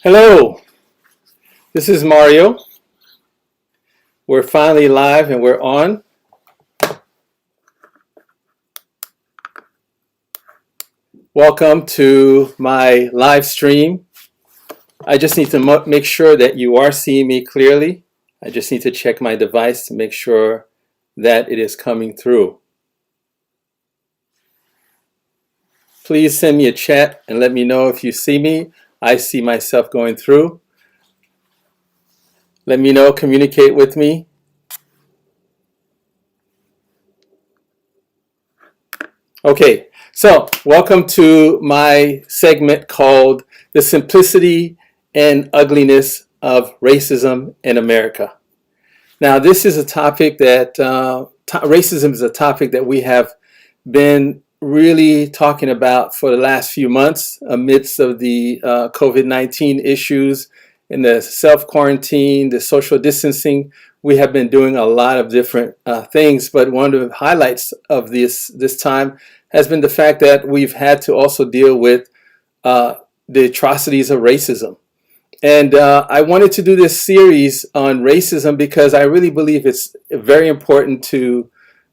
Hello, this is Mario. We're finally live and we're on. Welcome to my live stream. I just need to make sure that you are seeing me clearly. I just need to check my device to make sure that it is coming through. Please send me a chat and let me know if you see me. I see myself going through. Let me know, communicate with me. Okay, so welcome to my segment called The Simplicity and Ugliness of Racism in America. Now, this is a topic that, racism is a topic that we have been really talking about for the last few months amidst of the COVID-19 issues and the self-quarantine, the social distancing. We have been doing a lot of different things, but one of the highlights of this time has been the fact that we've had to also deal with the atrocities of racism. And I wanted to do this series on racism because I really believe it's very important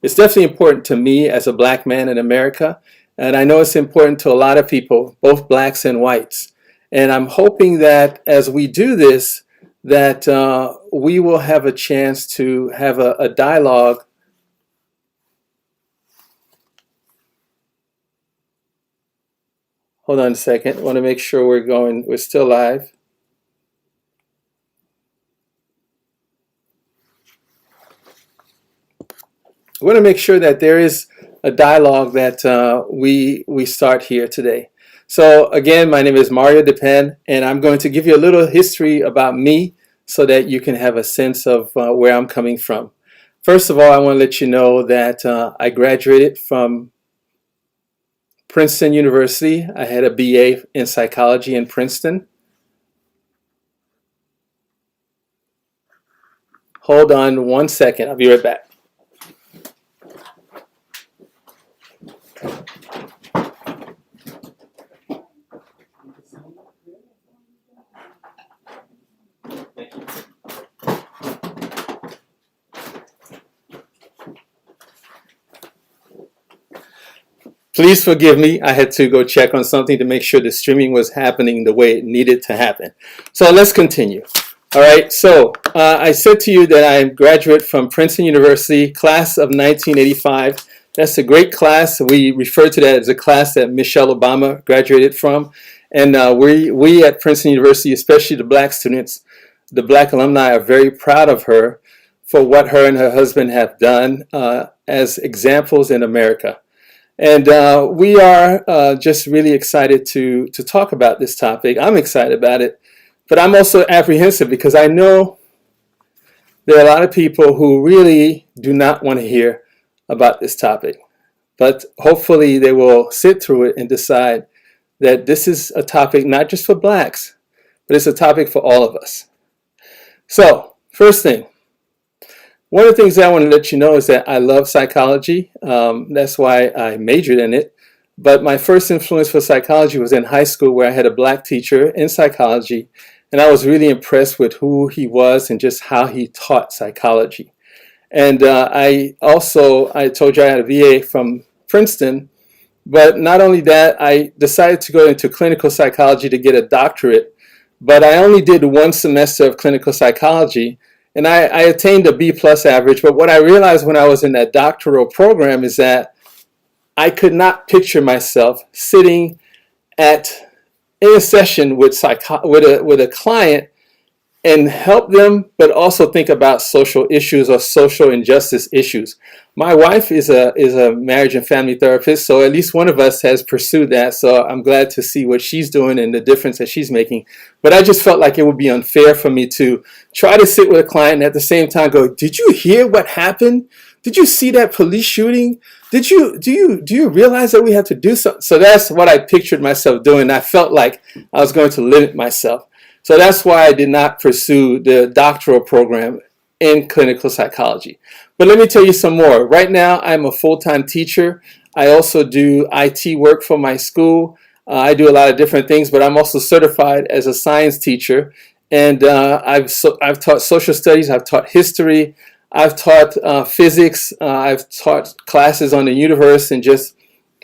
it's definitely important to me as a black man in America. And I know it's important to a lot of people, both blacks and whites. And I'm hoping that as we do this, that we will have a chance to have a dialogue. Hold on a second. I want to make sure we're still live. I want to make sure that there is a dialogue that we start here today. So again, my name is Mario Depeine, and I'm going to give you a little history about me so that you can have a sense of where I'm coming from. First of all, I want to let you know that I graduated from Princeton University. I had a BA in psychology in Princeton. Hold on one second. I'll be right back. Please forgive me. I had to go check on something to make sure the streaming was happening the way it needed to happen. So let's continue. All right. So I said to you that I am a graduate from Princeton University, class of 1985. That's a great class. We refer to that as a class that Michelle Obama graduated from. And we at Princeton University, especially the black students, the black alumni, are very proud of her for what her and her husband have done as examples in America. And we are just really excited to talk about this topic. I'm excited about it, but I'm also apprehensive because I know there are a lot of people who really do not want to hear about this topic. But hopefully they will sit through it and decide that this is a topic not just for blacks, but it's a topic for all of us. So, first thing. One of the things that I want to let you know is that I love psychology. That's why I majored in it. But my first influence for psychology was in high school, where I had a black teacher in psychology. And I was really impressed with who he was and just how he taught psychology. And I told you I had a VA from Princeton. But not only that, I decided to go into clinical psychology to get a doctorate. But I only did one semester of clinical psychology. And I attained a B+ average, but what I realized when I was in that doctoral program is that I could not picture myself sitting in a session with a client and help them, but also think about social issues or social injustice issues. My wife is a marriage and family therapist, so at least one of us has pursued that. So I'm glad to see what she's doing and the difference that she's making. But I just felt like it would be unfair for me to try to sit with a client and at the same time go, "Did you hear what happened? Did you see that police shooting? Do you realize that we have to do something?" So that's what I pictured myself doing. I felt like I was going to limit myself. So that's why I did not pursue the doctoral program in clinical psychology. But let me tell you some more. Right now, I'm a full-time teacher. I also do IT work for my school. I do a lot of different things, but I'm also certified as a science teacher. And I've taught social studies, I've taught history, I've taught physics, I've taught classes on the universe and just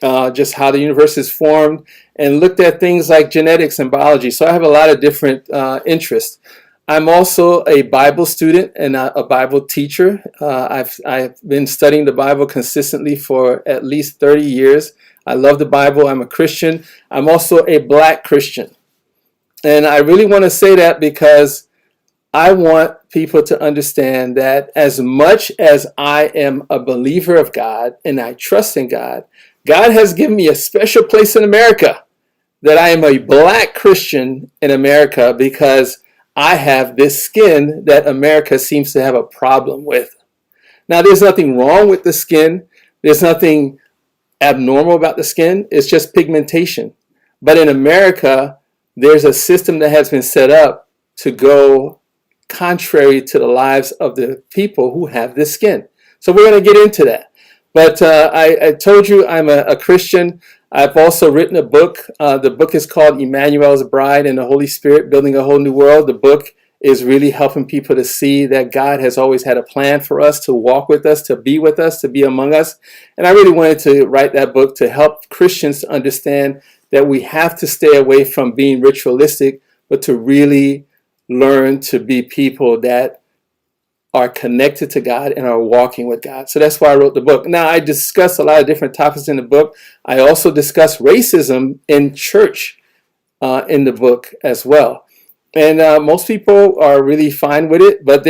how the universe is formed, and looked at things like genetics and biology. So I have a lot of different interests. I'm also a Bible student and a Bible teacher. I've been studying the Bible consistently for at least 30 years. I love the Bible. I'm a Christian. I'm also a Black Christian. And I really want to say that because I want people to understand that as much as I am a believer of God and I trust in God, God has given me a special place in America, that I am a Black Christian in America because I have this skin that America seems to have a problem with. Now, there's nothing wrong with the skin. There's nothing abnormal about the skin. It's just pigmentation. But in America, there's a system that has been set up to go contrary to the lives of the people who have this skin. So we're going to get into that. But I told you I'm a Christian. I've also written a book. The book is called Emmanuel's Bride and the Holy Spirit, Building a Whole New World. The book is really helping people to see that God has always had a plan for us, to walk with us, to be with us, to be among us. And I really wanted to write that book to help Christians to understand that we have to stay away from being ritualistic, but to really learn to be people that are connected to God and are walking with God. So that's why I wrote the book. Now, I discuss a lot of different topics in the book. I also discuss racism in church in the book as well. And most people are really fine with it, but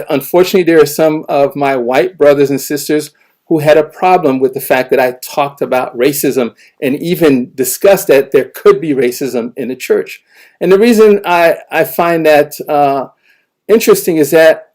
unfortunately, there are some of my white brothers and sisters who had a problem with the fact that I talked about racism and even discussed that there could be racism in the church. And the reason I find that interesting is that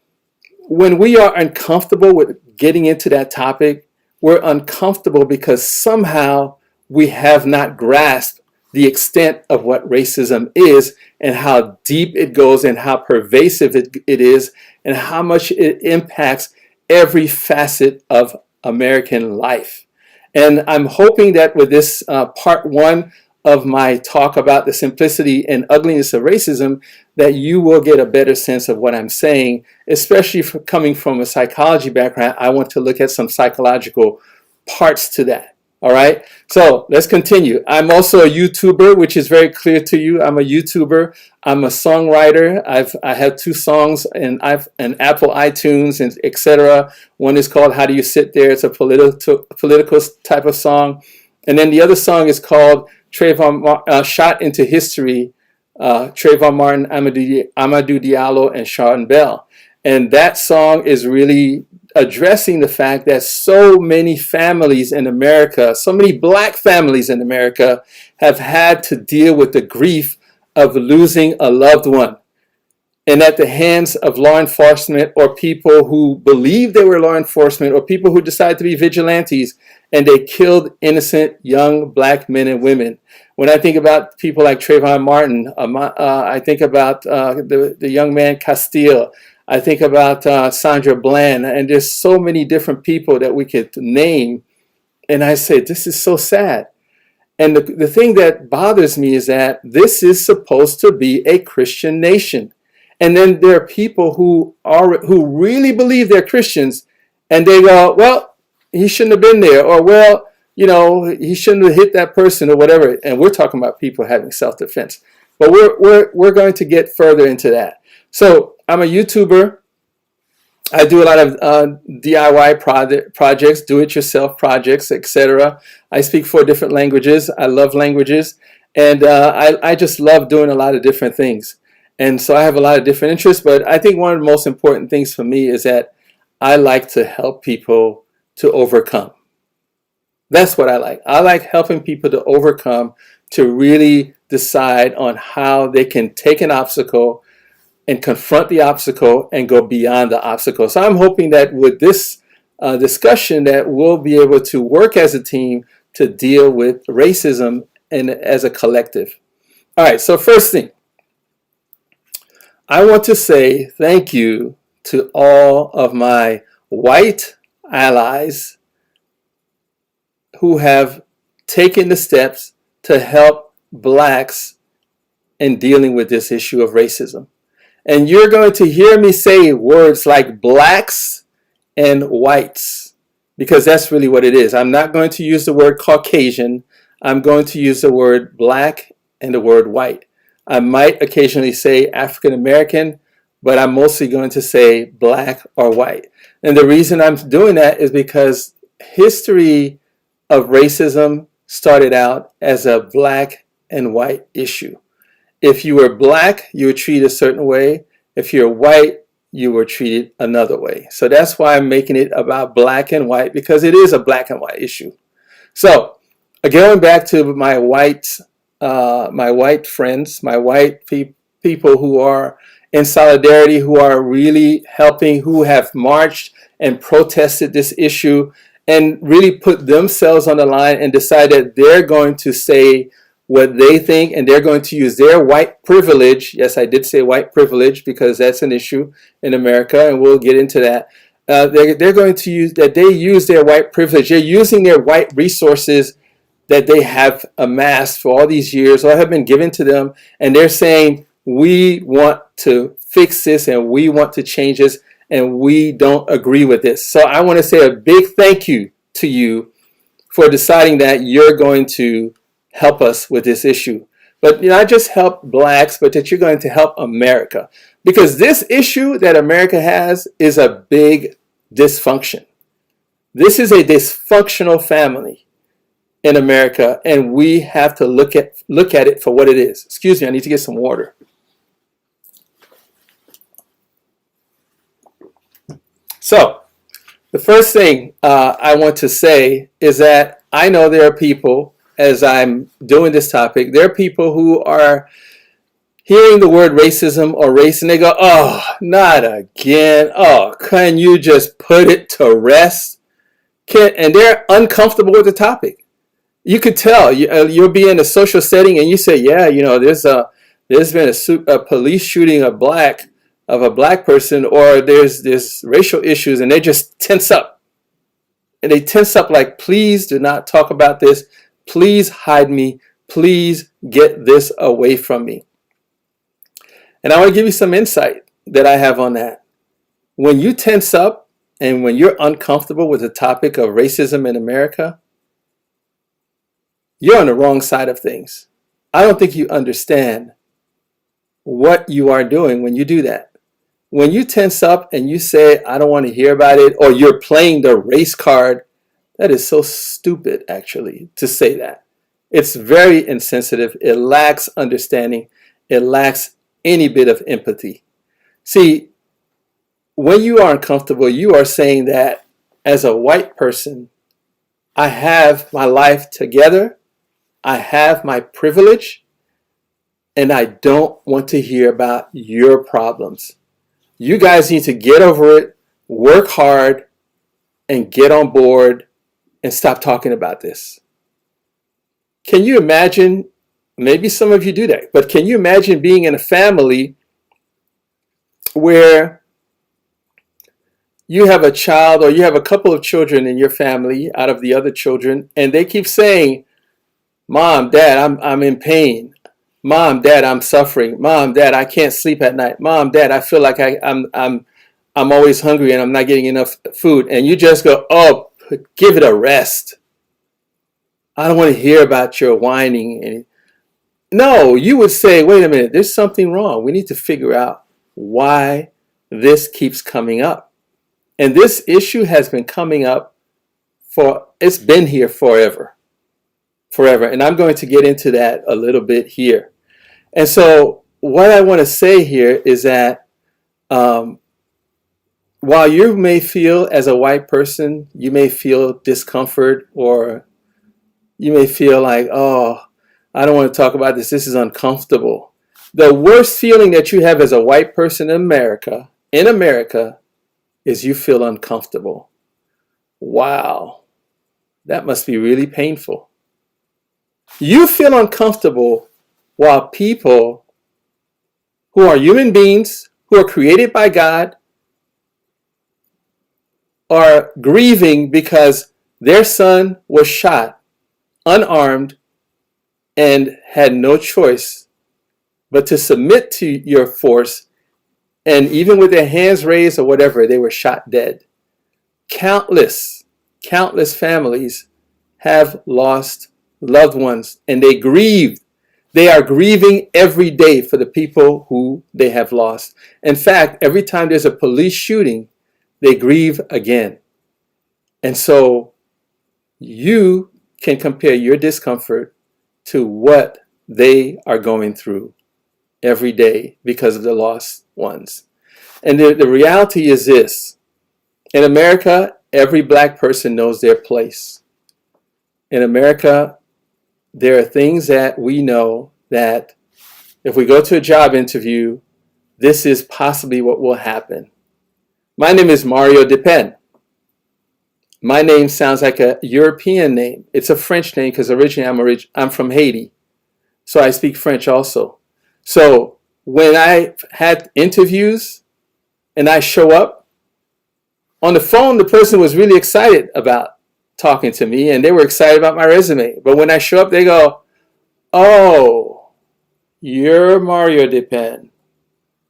when we are uncomfortable with getting into that topic, we're uncomfortable because somehow we have not grasped the extent of what racism is and how deep it goes and how pervasive it is and how much it impacts every facet of American life. And I'm hoping that with this part one of my talk about the simplicity and ugliness of racism, that you will get a better sense of what I'm saying, especially coming from a psychology background. I want to look at some psychological parts to that. All right, so let's continue. I'm also a YouTuber, which is very clear to you. I'm a YouTuber. I'm a songwriter. I have 2 songs and Apple iTunes and etc. One is called "How Do You Sit There?" It's a political type of song, and then the other song is called "Shot into History." Trayvon Martin, Amadou Diallo, and Sean Bell, and that song is really addressing the fact that so many families in America, so many Black families in America, have had to deal with the grief of losing a loved one, and at the hands of law enforcement or people who believe they were law enforcement or people who decided to be vigilantes, and they killed innocent young Black men and women. When I think about people like Trayvon Martin, I think about the young man Castile. I think about Sandra Bland, and there's so many different people that we could name. And I say, this is so sad. And the thing that bothers me is that this is supposed to be a Christian nation. And then there are people who really believe they're Christians, and they go, well, he shouldn't have been there, or well, he shouldn't have hit that person or whatever. And we're talking about people having self-defense. But we're going to get further into that. So I'm a YouTuber. I do a lot of DIY projects, do-it-yourself projects, etc. I speak 4 different languages. I love languages. And I just love doing a lot of different things. And so I have a lot of different interests. But I think one of the most important things for me is that I like to help people to overcome. That's what I like. I like helping people to overcome, to really decide on how they can take an obstacle and confront the obstacle and go beyond the obstacle. So I'm hoping that with this discussion that we'll be able to work as a team to deal with racism and as a collective. All right, so first thing, I want to say thank you to all of my white allies who have taken the steps to help blacks in dealing with this issue of racism. And you're going to hear me say words like blacks and whites, because that's really what it is. I'm not going to use the word Caucasian. I'm going to use the word black and the word white. I might occasionally say African American, but I'm mostly going to say black or white. And the reason I'm doing that is because history of racism started out as a black and white issue. If you were black, you were treated a certain way. If you're white, you were treated another way. So that's why I'm making it about black and white, because it is a black and white issue. So going back to my white friends, my white people who are in solidarity, who are really helping, who have marched and protested this issue and really put themselves on the line and decide that they're going to say what they think, and they're going to use their white privilege. Yes, I did say white privilege because that's an issue in America, and we'll get into that. They're going to use that. They use their white privilege. They're using their white resources that they have amassed for all these years or have been given to them, and they're saying, we want to fix this and we want to change this and we don't agree with this. So I want to say a big thank you to you for deciding that you're going to help us with this issue. But not just help blacks, but that you're going to help America. Because this issue that America has is a big dysfunction. This is a dysfunctional family in America, and we have to look at it for what it is. Excuse me, I need to get some water. So, the first thing I want to say is that I know there are people, as I'm doing this topic, there are people who are hearing the word racism or race and they go, oh, not again. Oh, can you just put it to rest? And they're uncomfortable with the topic. You could tell. You'll be in a social setting and you say, yeah, there's been a police shooting of a black person, or there's racial issues, and they just tense up. And they tense up like, please do not talk about this. Please hide me. Please get this away from me. And I want to give you some insight that I have on that. When you tense up and when you're uncomfortable with the topic of racism in America, you're on the wrong side of things. I don't think you understand what you are doing when you do that. When you tense up and you say, I don't want to hear about it, or you're playing the race card, that is so stupid, actually, to say that. It's very insensitive. It lacks understanding. It lacks any bit of empathy. See, when you are uncomfortable, you are saying that as a white person, I have my life together, I have my privilege, and I don't want to hear about your problems. You guys need to get over it, work hard, and get on board and stop talking about this. Can you imagine, maybe some of you do that, but can you imagine being in a family where you have a child or you have a couple of children in your family out of the other children, and they keep saying, Mom, Dad, I'm in pain. Mom, Dad, I'm suffering. Mom, Dad, I can't sleep at night. Mom, Dad, I feel like I'm always hungry and I'm not getting enough food. And you just go, oh, give it a rest. I don't want to hear about your whining. No, you would say, wait a minute, there's something wrong. We need to figure out why this keeps coming up. And this issue has been coming up it's been here forever. And I'm going to get into that a little bit here. And so what I want to say here is that while you may feel as a white person, you may feel discomfort, or you may feel like, oh, I don't want to talk about this. This is uncomfortable. The worst feeling that you have as a white person in America, is you feel uncomfortable. Wow. That must be really painful. You feel uncomfortable while people who are human beings, who are created by God, are grieving because their son was shot unarmed and had no choice but to submit to your force, and even with their hands raised or whatever, they were shot dead. Countless families have lost loved ones, and they grieve. They are grieving every day for the people who they have lost. In fact, every time there's a police shooting, they grieve again. And so you can compare your discomfort to what they are going through every day because of the lost ones. And the reality is this: in America, every black person knows their place. In America, there are things that we know that if we go to a job interview, this is possibly what will happen. My name is Mario Depeine. My name sounds like a European name. It's a French name because originally I'm from Haiti. So I speak French also. So when I had interviews and I show up, on the phone, the person was really excited about talking to me and they were excited about my resume. But when I show up, they go, "Oh, you're Mario Depeine."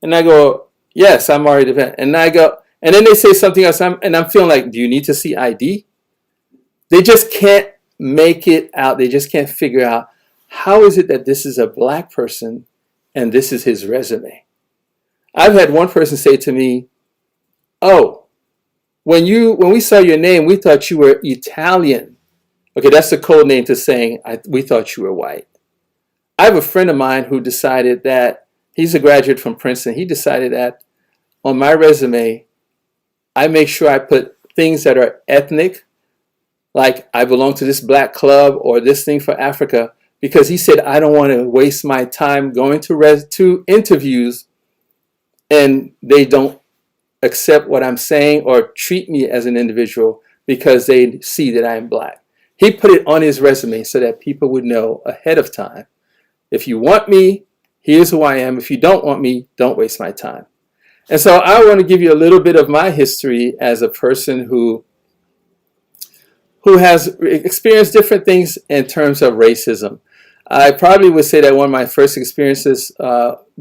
And I go, "Yes, I'm Mario Depeine." And I go, and then they say something else, and I'm feeling like, "Do you need to see ID?" They just can't make it out. They just can't figure out, how is it that this is a black person and this is his resume? I've had one person say to me, "Oh, when we saw your name, we thought you were Italian." Okay, that's the code name to saying we thought you were white. I have a friend of mine who decided that, he's a graduate from Princeton. He decided that on my resume, I make sure I put things that are ethnic, like I belong to this black club or this thing for Africa, because he said, I don't want to waste my time going to interviews and they don't accept what I'm saying or treat me as an individual because they see that I am black. He put it on his resume so that people would know ahead of time, if you want me, here's who I am. If you don't want me, don't waste my time. And so I want to give you a little bit of my history as a person who has experienced different things in terms of racism. I probably would say that one of my first experiences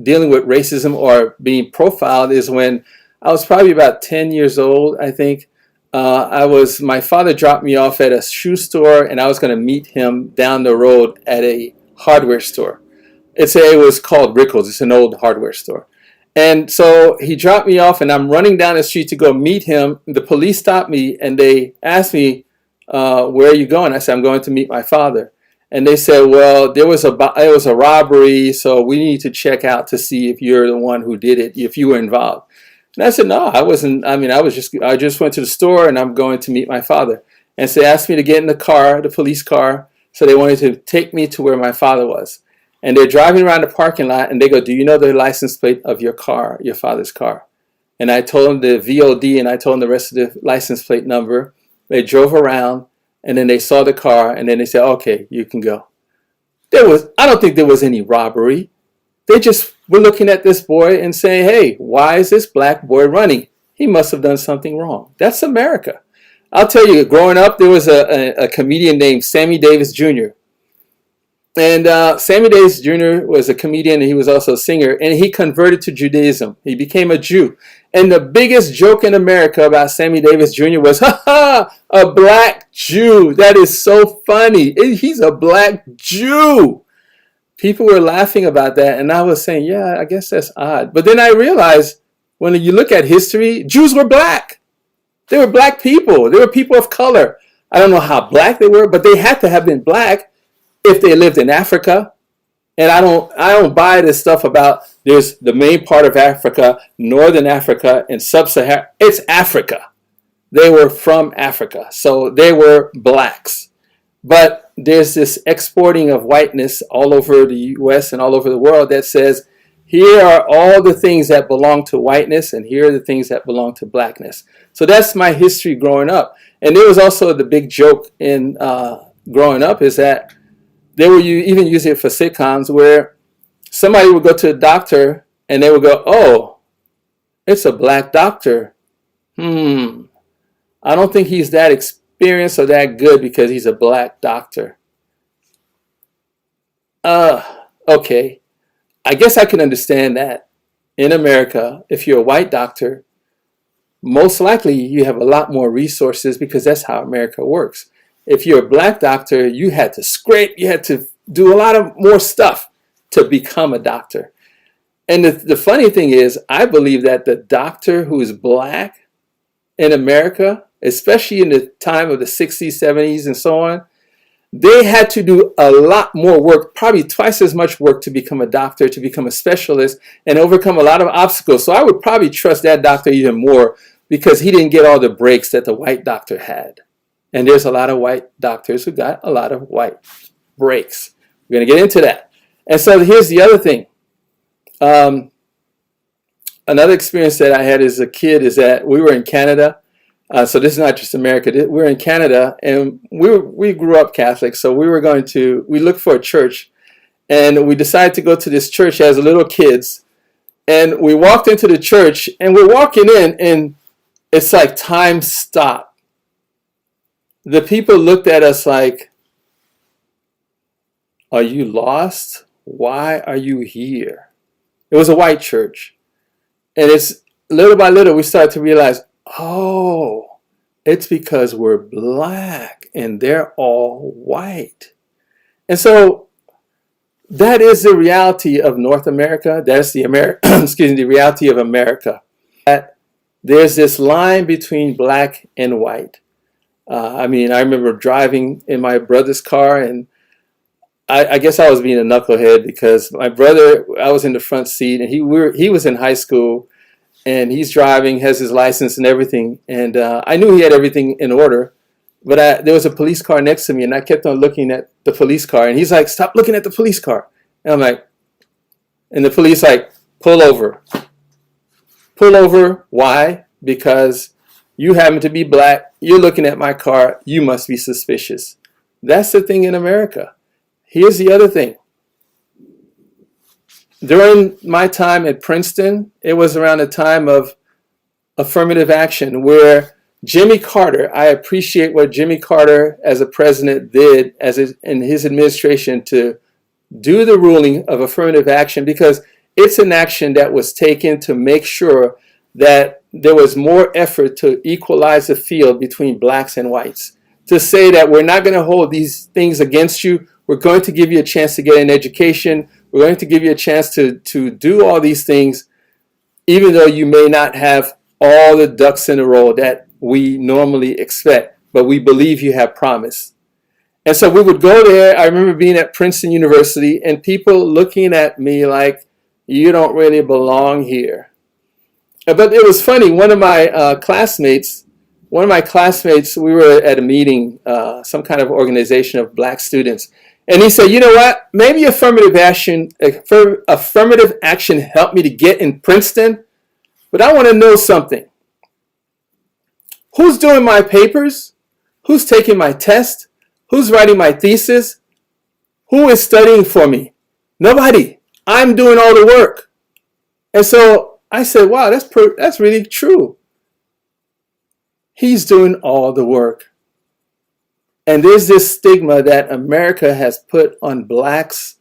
dealing with racism or being profiled is when I was probably about 10 years old, I think. My father dropped me off at a shoe store and I was going to meet him down the road at a hardware store. It was called Rickles. It's an old hardware store. And so he dropped me off and I'm running down the street to go meet him. The police stopped me and they asked me, "Where are you going?" I said, "I'm going to meet my father." And they said, "Well, it was a robbery, so we need to check out to see if you're the one who did it, if you were involved." And I said, "No, I wasn't. I mean, I just went to the store and I'm going to meet my father." And so they asked me to get in the car, the police car. So they wanted to take me to where my father was. And they're driving around the parking lot and they go, "Do you know the license plate of your car, your father's car?" And I told them the VOD and I told them the rest of the license plate number. They drove around and then they saw the car and then they said, "Okay, you can go." I don't think there was any robbery. They just were looking at this boy and saying, "Hey, why is this black boy running? He must have done something wrong." That's America. I'll tell you, growing up, there was a comedian named Sammy Davis Jr. And Sammy Davis Jr. was a comedian and he was also a singer, and he converted to Judaism. He became a Jew. And the biggest joke in America about Sammy Davis Jr. was, "Ha ha, a black Jew. That is so funny. He's a black Jew." People were laughing about that, and I was saying, yeah, I guess that's odd. But then I realized, when you look at history, Jews were black. They were black people. They were people of color. I don't know how black they were, but they had to have been black if they lived in Africa. And I don't buy this stuff about there's the main part of Africa, Northern Africa, and Sub-Saharan. It's Africa. They were from Africa, so they were blacks. But there's this exporting of whiteness all over the U.S. and all over the world that says, here are all the things that belong to whiteness, and here are the things that belong to blackness. So that's my history growing up. And there was also the big joke in growing up is that they were even using it for sitcoms where somebody would go to a doctor and they would go, "Oh, it's a black doctor. I don't think he's that experienced or that good because he's a black doctor." Okay, I guess I can understand that. In America, if you're a white doctor, most likely you have a lot more resources because that's how America works. If you're a black doctor, you had to scrape, you had to do a lot of more stuff to become a doctor. And the funny thing is, I believe that the doctor who is black in America, especially in the time of the 60s, 70s, and so on, they had to do a lot more work, probably twice as much work to become a doctor, to become a specialist, and overcome a lot of obstacles. So I would probably trust that doctor even more because he didn't get all the breaks that the white doctor had. And there's a lot of white doctors who got a lot of white breaks. We're going to get into that. And so here's the other thing. Another experience that I had as a kid is that we were in Canada. So this is not just America. We're in Canada, and we grew up Catholic. So we looked for a church, and we decided to go to this church as little kids. And we walked into the church, and we're walking in, and it's like time stopped. The people looked at us like, "Are you lost? Why are you here?" It was a white church. And it's little by little we started to realize, oh, it's because we're black and they're all white. And so that is the reality of North America. That's the the reality of America. That there's this line between black and white. I remember driving in my brother's car, and I guess I was being a knucklehead because my brother, I was in the front seat, and he was in high school, and he's driving, has his license and everything, and I knew he had everything in order, but there was a police car next to me, and I kept on looking at the police car, and he's like, "Stop looking at the police car," and I'm like, and the police like, "Pull over." Pull over. Why? Because you happen to be black, you're looking at my car, you must be suspicious. That's the thing in America. Here's the other thing. During my time at Princeton, it was around the time of affirmative action where Jimmy Carter, I appreciate what Jimmy Carter as a president did in his administration to do the ruling of affirmative action, because it's an action that was taken to make sure that there was more effort to equalize the field between blacks and whites. To say that we're not going to hold these things against you, we're going to give you a chance to get an education, we're going to give you a chance to do all these things, even though you may not have all the ducks in a row that we normally expect, but we believe you have promise. And so we would go there. I remember being at Princeton University and people looking at me like, "You don't really belong here." But it was funny. One of my classmates, we were at a meeting, some kind of organization of black students. And he said, "You know what? Maybe affirmative action helped me to get in Princeton, but I want to know something. Who's doing my papers? Who's taking my test? Who's writing my thesis? Who is studying for me? Nobody. I'm doing all the work." And so I said, wow, that's really true. He's doing all the work. And there's this stigma that America has put on blacks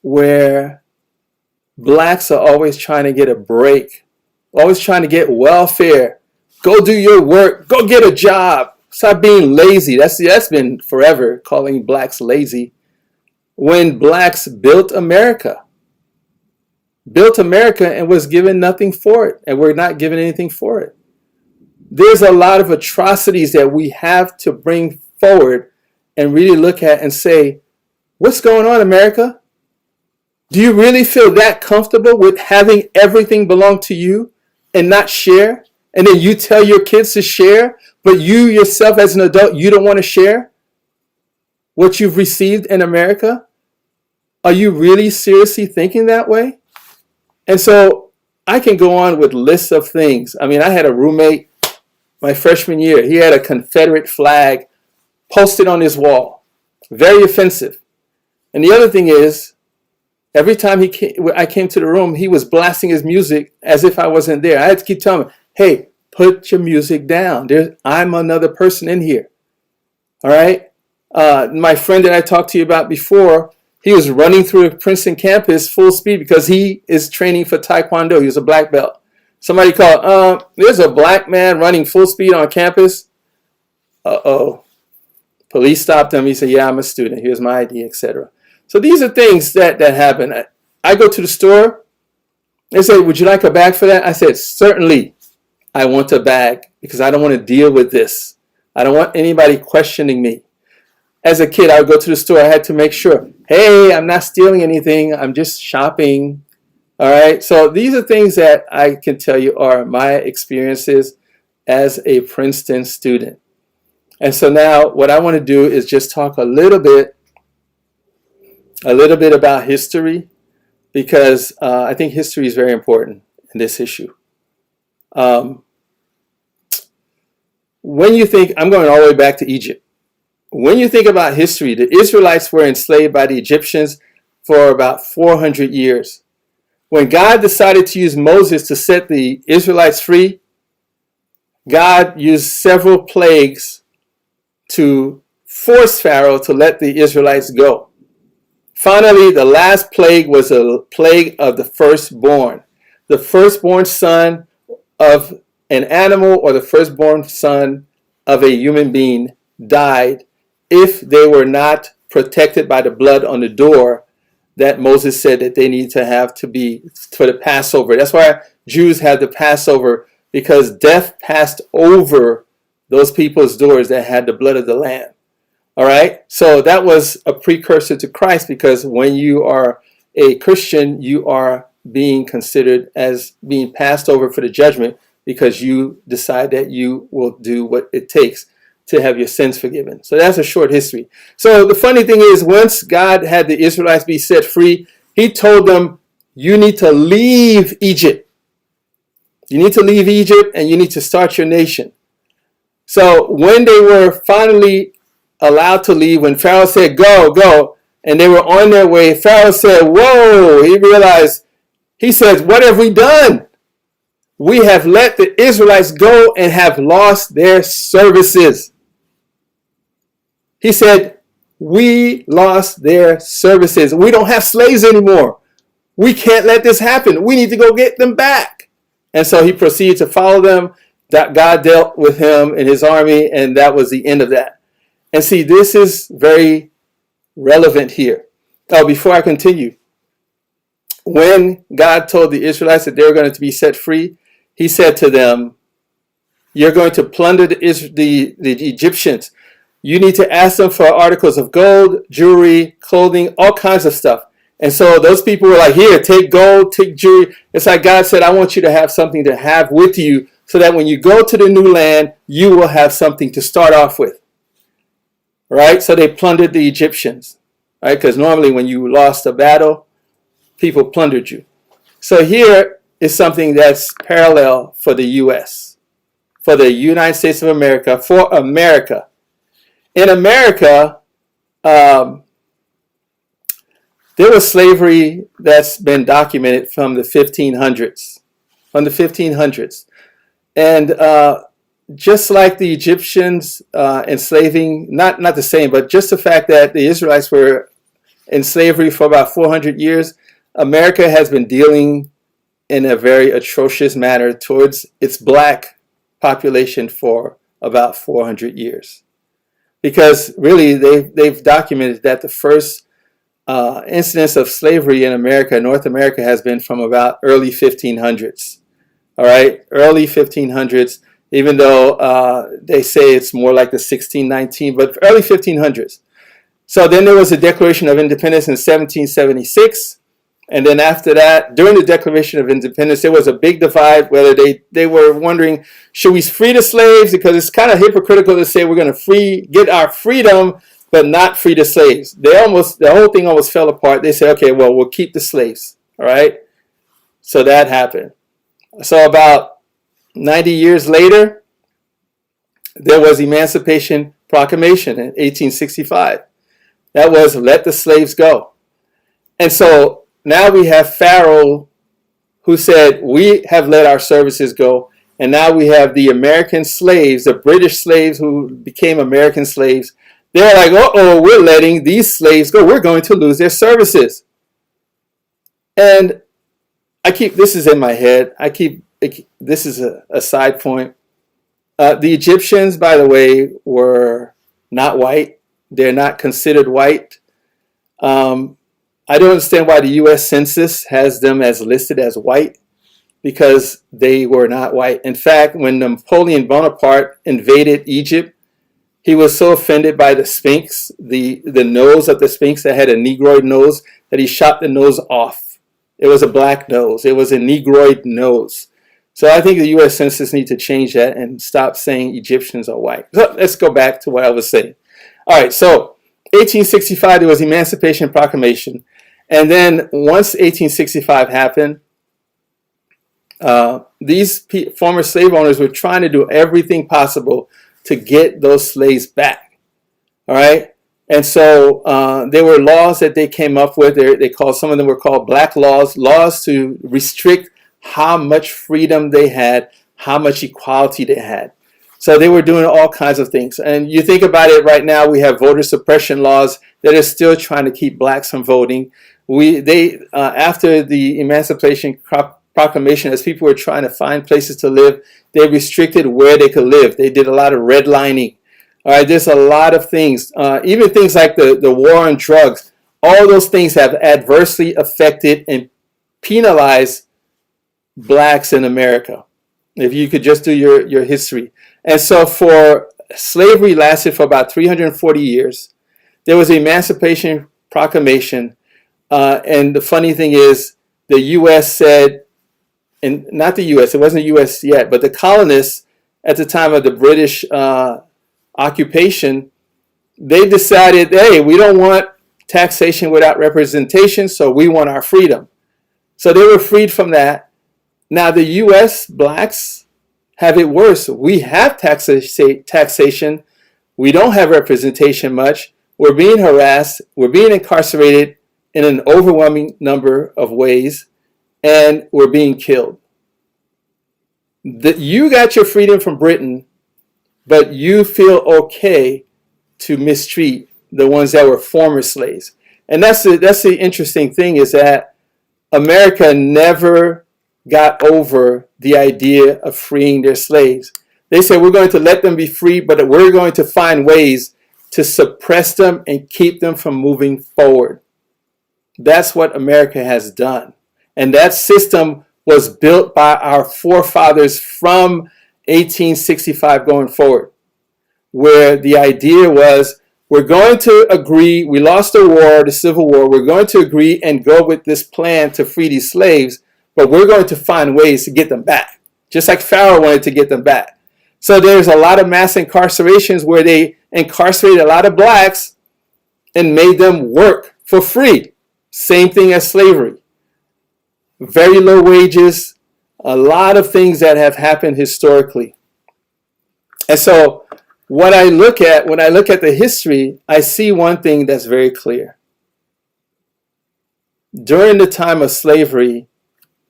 where blacks are always trying to get a break, always trying to get welfare. Go do your work. Go get a job. Stop being lazy. That's been forever, calling blacks lazy. When blacks built America and was given nothing for it, and we're not given anything for it. There's a lot of atrocities that we have to bring forward and really look at and say, what's going on, America? Do you really feel that comfortable with having everything belong to you and not share? And then you tell your kids to share, but you yourself as an adult, you don't want to share what you've received in America? Are you really seriously thinking that way? And so I can go on with lists of things. I mean, I had a roommate my freshman year. He had a Confederate flag posted on his wall. Very offensive. And the other thing is, every time I came to the room, he was blasting his music as if I wasn't there. I had to keep telling him, hey, put your music down. I'm another person in here. All right? My friend that I talked to you about before, He was running through the Princeton campus full speed because he is training for Taekwondo. He was a black belt. Somebody called, there's a black man running full speed on campus. Uh-oh. Police stopped him. He said, yeah, I'm a student. Here's my ID, etc. So these are things that happen. I go to the store. They say, would you like a bag for that? I said, certainly I want a bag because I don't want to deal with this. I don't want anybody questioning me. As a kid, I would go to the store. I had to make sure, hey, I'm not stealing anything. I'm just shopping. All right. So these are things that I can tell you are my experiences as a Princeton student. And so now what I want to do is just talk a little bit about history, because I think history is very important in this issue. When you think, I'm going all the way back to Egypt. When you think about history, the Israelites were enslaved by the Egyptians for about 400 years. When God decided to use Moses to set the Israelites free, God used several plagues to force Pharaoh to let the Israelites go. Finally, the last plague was a plague of the firstborn. The firstborn son of an animal or the firstborn son of a human being died if they were not protected by the blood on the door that Moses said that they need to have to be for the Passover. That's why Jews had the Passover, because death passed over those people's doors that had the blood of the Lamb. All right. So that was a precursor to Christ, because when you are a Christian, you are being considered as being passed over for the judgment, because you decide that you will do what it takes to have your sins forgiven. So that's a short history. So the funny thing is, once God had the Israelites be set free, he told them, you need to leave Egypt. You need to leave Egypt and you need to start your nation. So when they were finally allowed to leave, when Pharaoh said, go, go, and they were on their way, Pharaoh said, whoa, he realized, he says, what have we done? We have let the Israelites go and have lost their services. He said, we lost their services. We don't have slaves anymore. We can't let this happen. We need to go get them back. And so he proceeded to follow them. That God dealt with him and his army, and that was the end of that. And see, this is very relevant here. Oh, before I continue, when God told the Israelites that they were going to be set free, he said to them, you're going to plunder the Egyptians. You need to ask them for articles of gold, jewelry, clothing, all kinds of stuff. And so those people were like, here, take gold, take jewelry. It's like God said, I want you to have something to have with you so that when you go to the new land, you will have something to start off with. Right? So they plundered the Egyptians. Right? Because normally when you lost a battle, people plundered you. So here is something that's parallel for the U.S., for the United States of America, for America. In America, there was slavery that's been documented from the 1500s. And just like the Egyptians enslaving, not the same, but just the fact that the Israelites were in slavery for about 400 years, America has been dealing in a very atrocious manner towards its black population for about 400 years. Because really, they've documented that the first incidence of slavery in America, North America, has been from about early 1500s. All right, early 1500s, even though they say it's more like the 1619, but early 1500s. So then there was a Declaration of Independence in 1776. And then after that, during the Declaration of Independence, there was a big divide whether they were wondering, should we free the slaves? Because it's kind of hypocritical to say we're going to get our freedom, but not free the slaves. The whole thing almost fell apart. They said, okay, well, we'll keep the slaves. All right. So that happened. So about 90 years later, there was Emancipation Proclamation in 1865. That was let the slaves go. And so now we have Pharaoh who said, we have let our services go. And now we have the American slaves, the British slaves who became American slaves. They're like, uh-oh, we're letting these slaves go. We're going to lose their services. And this is in my head. This is a side point. The Egyptians, by the way, were not white. They're not considered white. I don't understand why the U.S. Census has them as listed as white, because they were not white. In fact, when Napoleon Bonaparte invaded Egypt, he was so offended by the Sphinx, the nose of the Sphinx that had a Negroid nose, that he shot the nose off. It was a black nose. It was a Negroid nose. So I think the U.S. Census needs to change that and stop saying Egyptians are white. So let's go back to what I was saying. All right, so 1865, there was Emancipation Proclamation. And then once 1865 happened, these former slave owners were trying to do everything possible to get those slaves back. All right? And so there were laws that they came up with. Some of them were called black laws, laws to restrict how much freedom they had, how much equality they had. So they were doing all kinds of things. And you think about it right now, we have voter suppression laws that are still trying to keep blacks from voting. After the Emancipation Proclamation, as people were trying to find places to live, they restricted where they could live. They did a lot of redlining. All right, there's a lot of things, even things like the war on drugs. All those things have adversely affected and penalized blacks in America. If you could just do your history. And so slavery lasted for about 340 years. There was the Emancipation Proclamation. And the funny thing is, the U.S. said, and not the U.S., it wasn't the U.S. yet, but the colonists at the time of the British occupation, they decided, hey, we don't want taxation without representation, so we want our freedom. So they were freed from that. Now the U.S. blacks have it worse. We have taxation. We don't have representation much. We're being harassed. We're being incarcerated in an overwhelming number of ways, and we're being killed. You got your freedom from Britain, but you feel okay to mistreat the ones that were former slaves. And that's the interesting thing, is that America never got over the idea of freeing their slaves. They said, we're going to let them be free, but we're going to find ways to suppress them and keep them from moving forward. That's what America has done. And that system was built by our forefathers from 1865 going forward, where the idea was, we're going to agree, we lost the war, the Civil War, we're going to agree and go with this plan to free these slaves, but we're going to find ways to get them back, just like Pharaoh wanted to get them back. So there's a lot of mass incarcerations where they incarcerated a lot of blacks and made them work for free. Same thing as slavery. Very low wages, a lot of things that have happened historically. And so what I look at, when I look at the history, I see one thing that's very clear. During the time of slavery,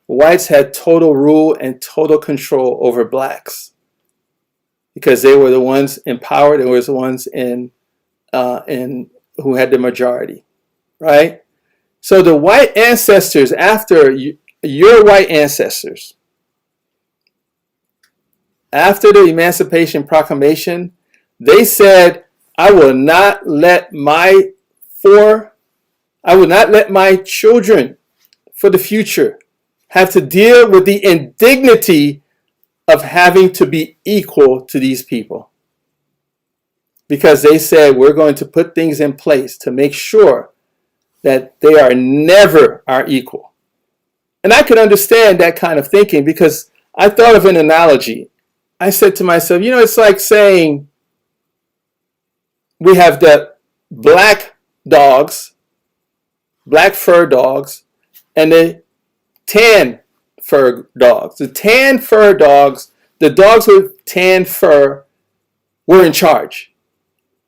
whites had total rule and total control over blacks, because they were the ones in power. They were the ones who had the majority, right? So the white ancestors, after your white ancestors, after the Emancipation Proclamation, they said, I will not let my children for the future have to deal with the indignity of having to be equal to these people. Because they said, we're going to put things in place to make sure that they are never our equal. And I could understand that kind of thinking, because I thought of an analogy. I said to myself, it's like saying we have the black dogs, black fur dogs, and the tan fur dogs. The tan fur dogs, the dogs with tan fur, were in charge.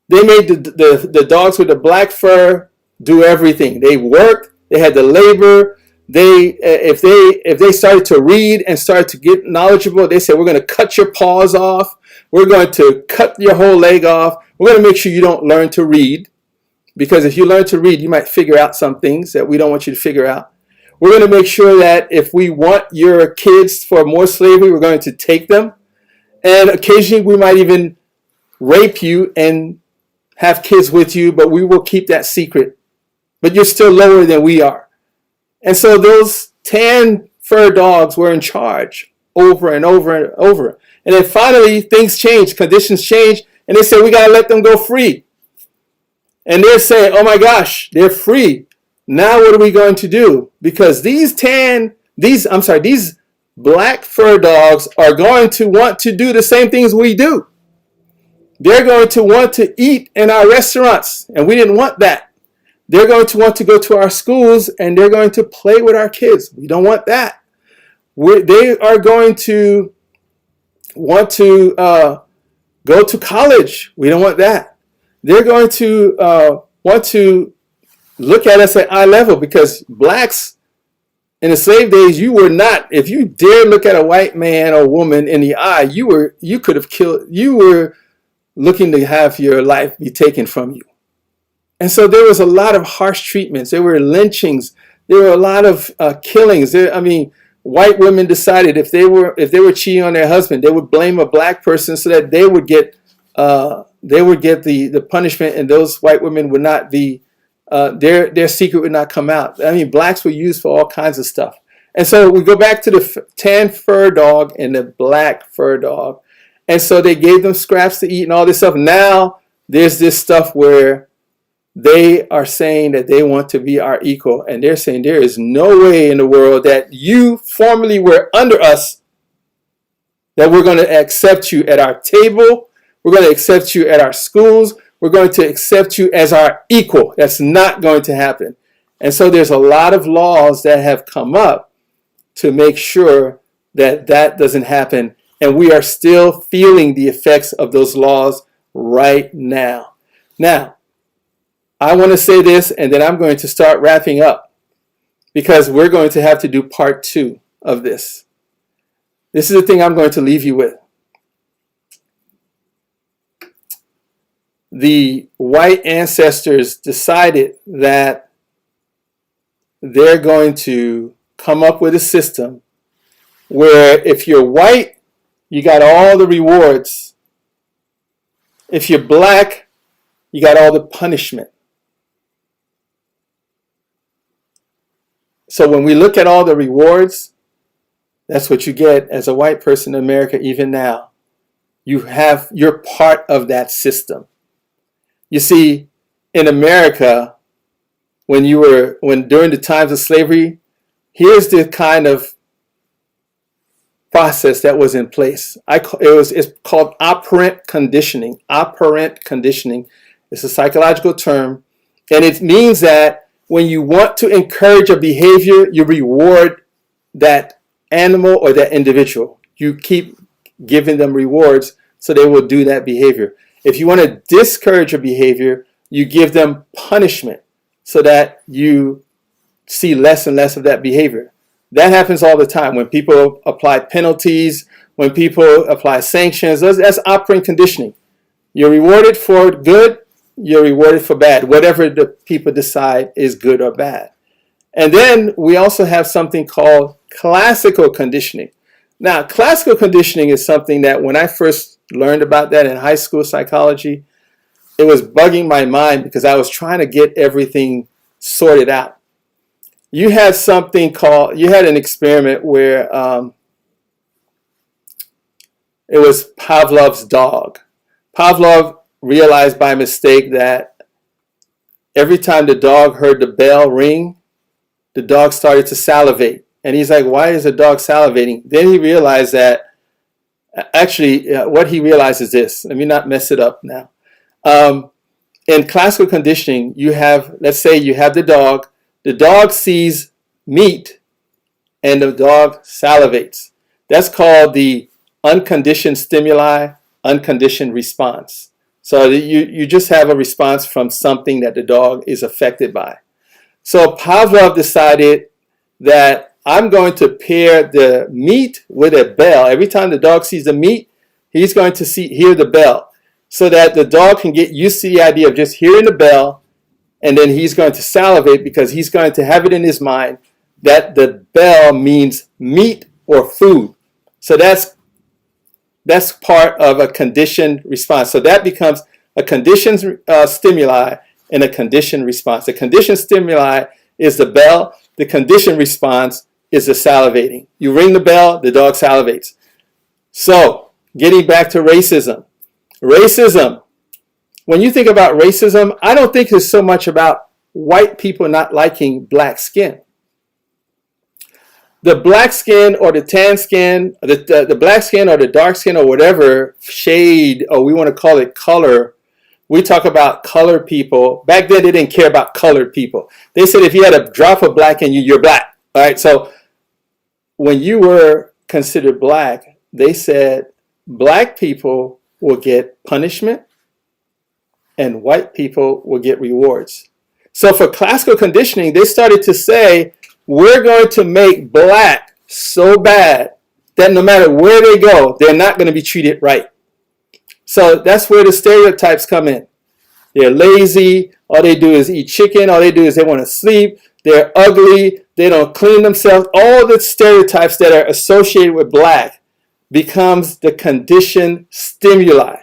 They made the dogs with the black fur do everything. They worked, they had the labor. If they started to read and started to get knowledgeable, they said, we're going to cut your paws off. We're going to cut your whole leg off. We're going to make sure you don't learn to read, because if you learn to read, you might figure out some things that we don't want you to figure out. We're going to make sure that if we want your kids for more slavery, we're going to take them. And occasionally we might even rape you and have kids with you, but we will keep that secret. But you're still lower than we are. And so those tan fur dogs were in charge over and over and over. And then finally things change, conditions change, and they say we got to let them go free. And they're saying, oh my gosh, they're free. Now what are we going to do? Because these black fur dogs are going to want to do the same things we do. They're going to want to eat in our restaurants, and we didn't want that. They're going to want to go to our schools, and they're going to play with our kids. We don't want that. They are going to want to go to college. We don't want that. They're going to want to look at us at eye level, because blacks in the slave days, you were not, if you dare look at a white man or woman in the eye, you could have killed, you were looking to have your life be taken from you. And so there was a lot of harsh treatments. There were lynchings. There were a lot of killings. White women decided if they were cheating on their husband, they would blame a black person so that they would get the punishment, and those white women would not be their secret would not come out. Blacks were used for all kinds of stuff. And so we go back to the tan fur dog and the black fur dog. And so they gave them scraps to eat and all this stuff. Now there's this stuff where they are saying that they want to be our equal. And they're saying there is no way in the world that you formerly were under us that we're going to accept you at our table. We're going to accept you at our schools. We're going to accept you as our equal. That's not going to happen. And so there's a lot of laws that have come up to make sure that that doesn't happen. And we are still feeling the effects of those laws right now. Now, I want to say this, and then I'm going to start wrapping up, because we're going to have to do part 2 of this. This is the thing I'm going to leave you with. The white ancestors decided that they're going to come up with a system where if you're white, you got all the rewards. If you're black, you got all the punishment. So when we look at all the rewards, that's what you get as a white person in America even now. You're part of that system. You see, in America, when during the times of slavery, here's the kind of process that was in place. It's called operant conditioning. Operant conditioning is a psychological term, and it means that when you want to encourage a behavior, you reward that animal or that individual. You keep giving them rewards so they will do that behavior. If you want to discourage a behavior, you give them punishment so that you see less and less of that behavior. That happens all the time when people apply penalties, when people apply sanctions. That's operant conditioning. You're rewarded for good, you're rewarded for bad, whatever the people decide is good or bad. And then we also have something called classical conditioning. Now, classical conditioning is something that when I first learned about that in high school psychology, it was bugging my mind because I was trying to get everything sorted out. You had an experiment where it was Pavlov's dog. Pavlov realized by mistake that every time the dog heard the bell ring, the dog started to salivate. And he's like, why is the dog salivating? Then he realized that what he realized is this. Let me not mess it up now. In classical conditioning, let's say you have the dog sees meat and the dog salivates. That's called the unconditioned stimuli, unconditioned response. So you just have a response from something that the dog is affected by. So Pavlov decided that I'm going to pair the meat with a bell. Every time the dog sees the meat, he's going to hear the bell. so that the dog can get used to the idea of just hearing the bell, and then he's going to salivate because he's going to have it in his mind that the bell means meat or food. So that's part of a conditioned response. So that becomes a conditioned stimuli and a conditioned response. The conditioned stimuli is the bell. The conditioned response is the salivating. You ring the bell, the dog salivates. So getting back to racism. Racism. When you think about racism, I don't think it's so much about white people not liking black skin. The black skin or the tan skin, the black skin or the dark skin or whatever shade, or we want to call it color, we talk about colored people. Back then, they didn't care about colored people. They said if you had a drop of black in you, you're black. All right. So when you were considered black, they said black people will get punishment and white people will get rewards. So for classical conditioning, they started to say, we're going to make black so bad that no matter where they go, they're not going to be treated right. So that's where the stereotypes come in. They're lazy. All they do is eat chicken. All they do is they want to sleep. They're ugly. They don't clean themselves. All the stereotypes that are associated with black becomes the conditioned stimuli.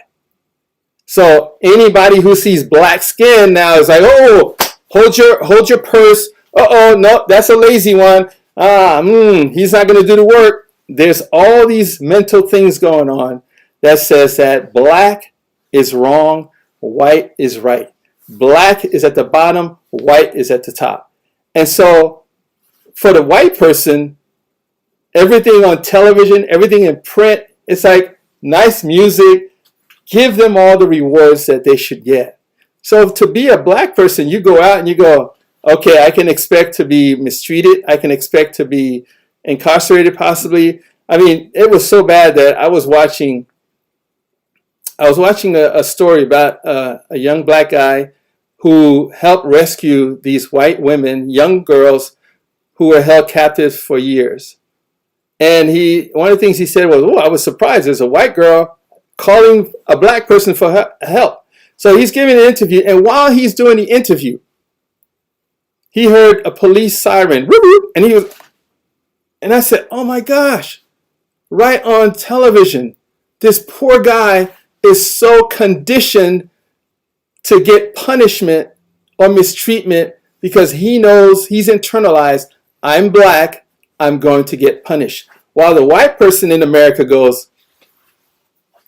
So anybody who sees black skin now is like, oh, hold your purse. Uh-oh, no, that's a lazy one. He's not going to do the work. There's all these mental things going on that says that black is wrong, white is right. Black is at the bottom, white is at the top. And so for the white person, everything on television, everything in print, it's like nice music, give them all the rewards that they should get. So to be a black person, you go out and you go, okay, I can expect to be mistreated. I can expect to be incarcerated possibly. I mean, it was so bad that I was watching a story about a young black guy who helped rescue these white women, young girls who were held captive for years. And one of the things he said was, oh, I was surprised. There's a white girl calling a black person for help. So he's giving an interview, and while he's doing the interview, he heard a police siren, whoop, whoop, and I said, oh my gosh, right on television, this poor guy is so conditioned to get punishment or mistreatment because he knows, he's internalized, I'm black, I'm going to get punished. While the white person in America goes,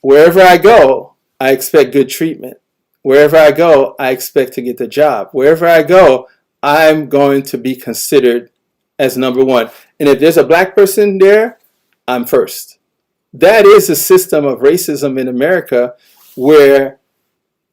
wherever I go, I expect good treatment. Wherever I go, I expect to get the job. Wherever I go, I'm going to be considered as number one. And if there's a black person there, I'm first. That is a system of racism in America where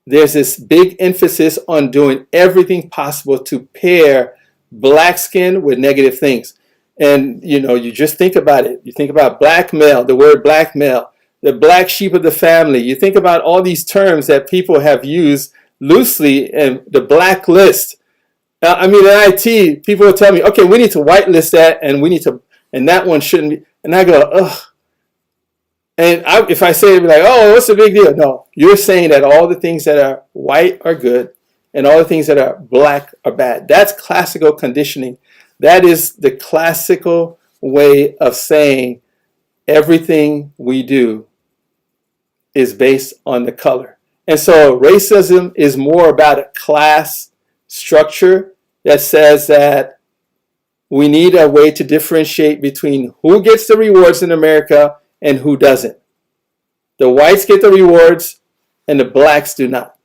there's this big emphasis on doing everything possible to pair black skin with negative things. And, you just think about it. You think about black male, the word black male, the black sheep of the family. You think about all these terms that people have used loosely in the black list. In IT, people will tell me, okay, we need to whitelist that and that one shouldn't be. And I go, ugh. And if I say it, be like, oh, what's the big deal? No, you're saying that all the things that are white are good and all the things that are black are bad. That's classical conditioning. That is the classical way of saying everything we do is based on the color. And so racism is more about a class structure that says that we need a way to differentiate between who gets the rewards in America and who doesn't. The whites get the rewards and the blacks do not.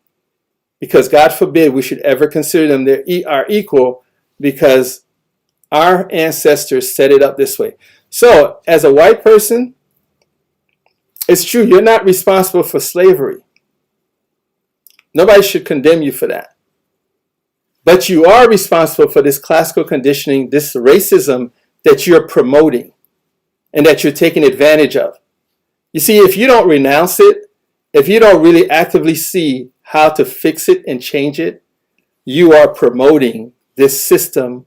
Because God forbid we should ever consider them are equal, because our ancestors set it up this way. So as a white person, it's true, you're not responsible for slavery. Nobody should condemn you for that. But you are responsible for this classical conditioning, this racism that you're promoting and that you're taking advantage of. You see, if you don't renounce it, if you don't really actively see how to fix it and change it, you are promoting this system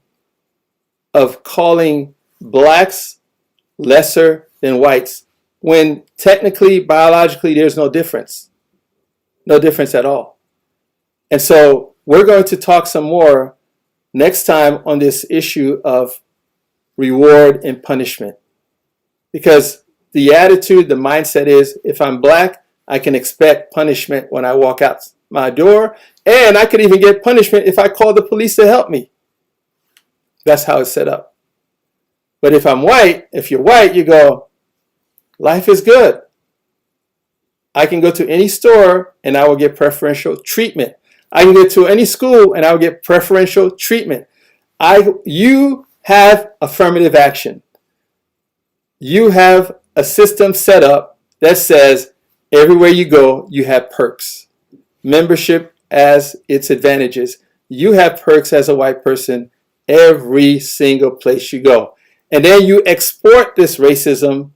of calling blacks lesser than whites, when technically, biologically, there's no difference. No difference at all. And so we're going to talk some more next time on this issue of reward and punishment. Because the attitude, the mindset is, if I'm black, I can expect punishment when I walk out my door, and I could even get punishment if I call the police to help me. That's how it's set up. But if I'm white, if you're white, you go, life is good. I can go to any store and I will get preferential treatment. I can go to any school and I will get preferential treatment. You have affirmative action. You have a system set up that says everywhere you go, you have perks. Membership has its advantages. You have perks as a white person every single place you go. And then you export this racism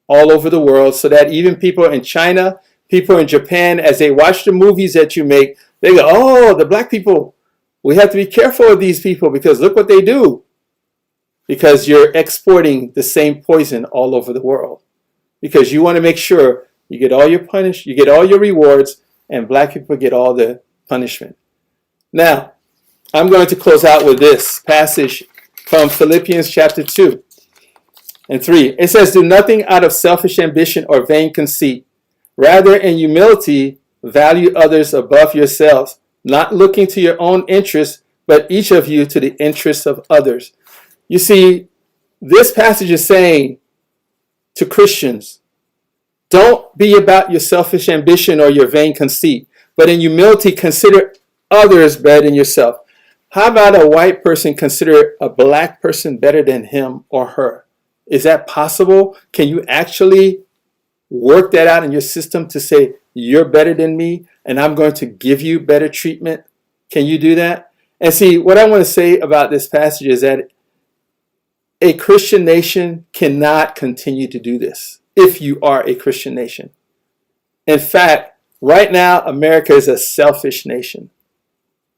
all over the world so that even people in China, people in Japan, as they watch the movies that you make, they go, oh, the black people, we have to be careful of these people because look what they do. Because you're exporting the same poison all over the world. Because you want to make sure you get all your rewards, and black people get all the punishment. Now, I'm going to close out with this passage from Philippians chapter 2 and 3. It says, do nothing out of selfish ambition or vain conceit. Rather, in humility, value others above yourselves, not looking to your own interests, but each of you to the interests of others. You see, this passage is saying to Christians, don't be about your selfish ambition or your vain conceit, but in humility, consider others better than yourself. How about a white person consider a black person better than him or her? Is that possible? Can you actually work that out in your system to say, you're better than me, and I'm going to give you better treatment? Can you do that? And see, what I want to say about this passage is that a Christian nation cannot continue to do this if you are a Christian nation. In fact, right now, America is a selfish nation.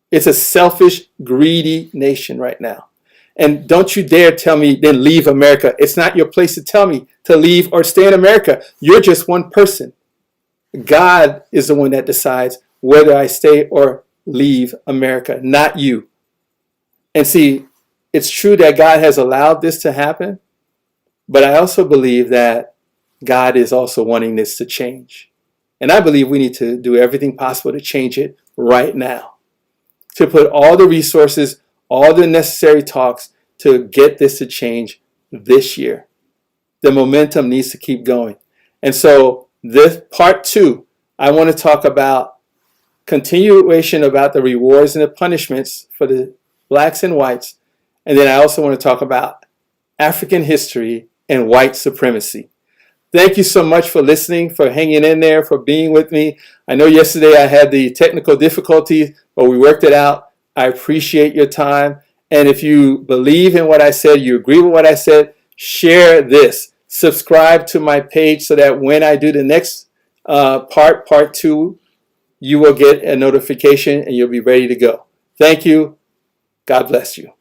It's a selfish, greedy nation right now. And don't you dare tell me, then leave America. It's not your place to tell me to leave or stay in America. You're just one person. God is the one that decides whether I stay or leave America, not you. And see, it's true that God has allowed this to happen, but I also believe that God is also wanting this to change. And I believe we need to do everything possible to change it right now, to put all the resources, all the necessary talks to get this to change this year. The momentum needs to keep going. And so this part 2, I want to talk about continuation about the rewards and the punishments for the blacks and whites. And then I also want to talk about African history and white supremacy. Thank you so much for listening, for hanging in there, for being with me. I know yesterday I had the technical difficulties, but we worked it out. I appreciate your time. And if you believe in what I said, you agree with what I said, share this. Subscribe to my page so that when I do the next part 2, you will get a notification and you'll be ready to go. Thank you. God bless you.